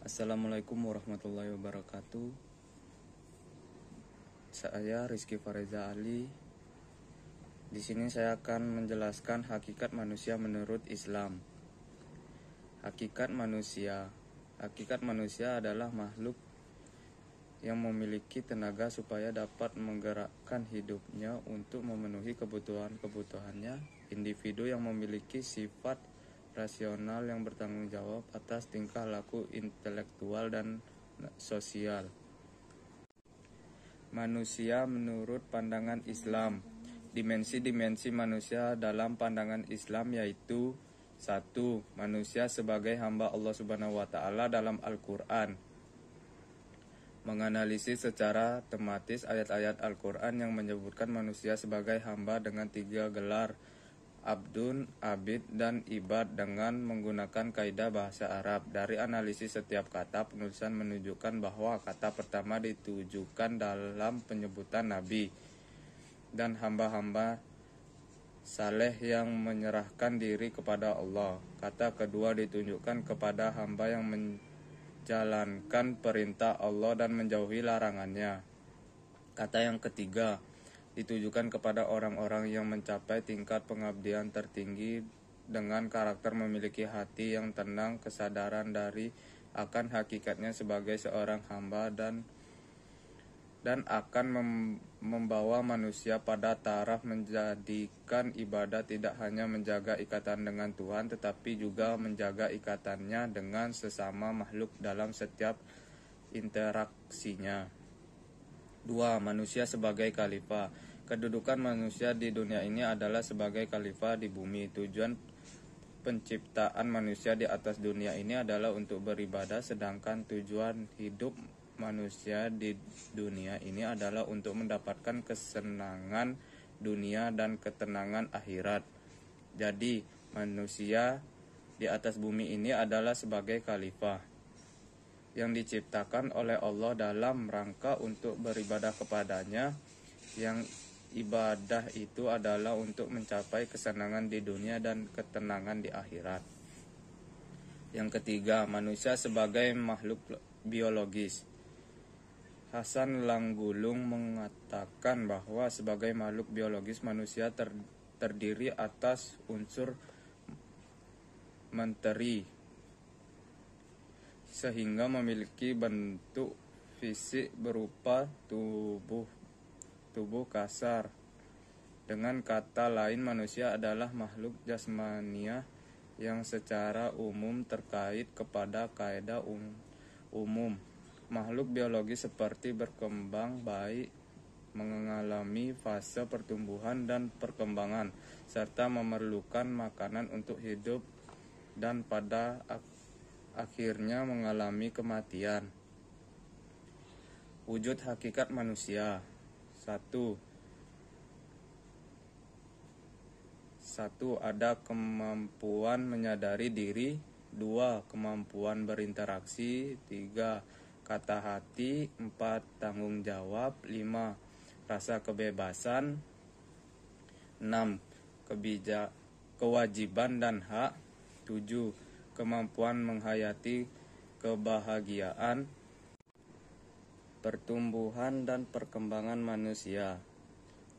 Assalamualaikum warahmatullahi wabarakatuh. Saya Rizky Fareza Ali. Di sini saya akan menjelaskan hakikat manusia menurut Islam. Hakikat manusia adalah makhluk yang memiliki tenaga supaya dapat menggerakkan hidupnya untuk memenuhi kebutuhannya. Individu yang memiliki sifat rasional yang bertanggung jawab atas tingkah laku intelektual dan sosial. Manusia menurut pandangan Islam. Dimensi-dimensi manusia dalam pandangan Islam yaitu: 1. Manusia sebagai hamba Allah Subhanahu wa taala dalam Al-Qur'an. Menganalisis secara tematis ayat-ayat Al-Qur'an yang menyebutkan manusia sebagai hamba dengan 3 gelar: abdun, abid, dan ibad dengan menggunakan kaidah bahasa Arab. Dari analisis setiap kata, penulisan menunjukkan bahwa kata pertama ditujukan dalam penyebutan Nabi dan hamba-hamba saleh yang menyerahkan diri kepada Allah. Kata kedua ditunjukkan kepada hamba yang menjalankan perintah Allah dan menjauhi larangannya. Kata yang ketiga ditujukan kepada orang-orang yang mencapai tingkat pengabdian tertinggi dengan karakter memiliki hati yang tenang, kesadaran dari akan hakikatnya sebagai seorang hamba dan akan membawa manusia pada taraf menjadikan ibadah tidak hanya menjaga ikatan dengan Tuhan tetapi juga menjaga ikatannya dengan sesama makhluk dalam setiap interaksinya. 2. Manusia sebagai khalifah. Kedudukan manusia di dunia ini adalah sebagai khalifah di bumi. Tujuan penciptaan manusia di atas dunia ini adalah untuk beribadah, sedangkan tujuan hidup manusia di dunia ini adalah untuk mendapatkan kesenangan dunia dan ketenangan akhirat. Jadi, manusia di atas bumi ini adalah sebagai khalifah yang diciptakan oleh Allah dalam rangka untuk beribadah kepadanya. Yang ibadah itu adalah untuk mencapai kesenangan di dunia dan ketenangan di akhirat. Yang ketiga, manusia sebagai makhluk biologis. Hasan Langgulung mengatakan bahwa sebagai makhluk biologis manusia terdiri atas unsur menteri sehingga memiliki bentuk fisik berupa tubuh kasar. Dengan kata lain, manusia adalah makhluk jasmaniah yang secara umum terkait kepada kaidah umum. Makhluk biologis seperti berkembang baik, mengalami fase pertumbuhan dan perkembangan, serta memerlukan makanan untuk hidup dan pada akhirnya mengalami kematian. Wujud hakikat manusia. 1. Ada kemampuan menyadari diri. 2. Kemampuan berinteraksi. 3. Kata hati. 4. Tanggung jawab. 5. Rasa kebebasan. 6. Kewajiban dan hak. 7. Kemampuan menghayati kebahagiaan. Pertumbuhan dan perkembangan manusia.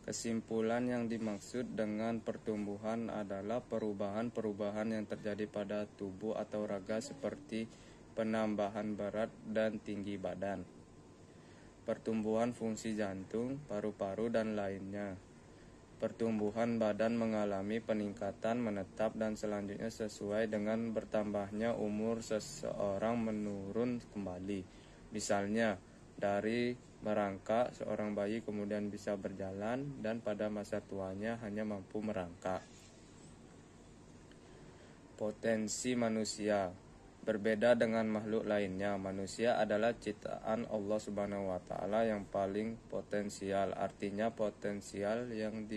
Kesimpulan yang dimaksud dengan pertumbuhan adalah perubahan-perubahan yang terjadi pada tubuh atau raga seperti penambahan berat dan tinggi badan, pertumbuhan fungsi jantung, paru-paru, dan lainnya. Pertumbuhan badan mengalami peningkatan menetap dan selanjutnya sesuai dengan bertambahnya umur seseorang menurun kembali. Misalnya, dari merangkak, seorang bayi kemudian bisa berjalan dan pada masa tuanya hanya mampu merangkak. Potensi manusia. Berbeda dengan makhluk lainnya, manusia adalah ciptaan Allah Subhanahu wa taala yang paling potensial. Artinya potensial yang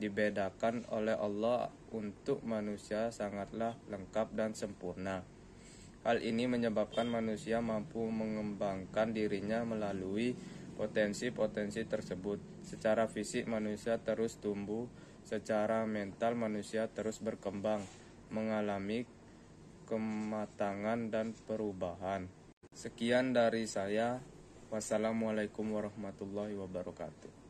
dibedakan oleh Allah untuk manusia sangatlah lengkap dan sempurna. Hal ini menyebabkan manusia mampu mengembangkan dirinya melalui potensi-potensi tersebut. Secara fisik manusia terus tumbuh, secara mental manusia terus berkembang, mengalami kematangan dan perubahan. Sekian dari saya. Wassalamualaikum warahmatullahi wabarakatuh.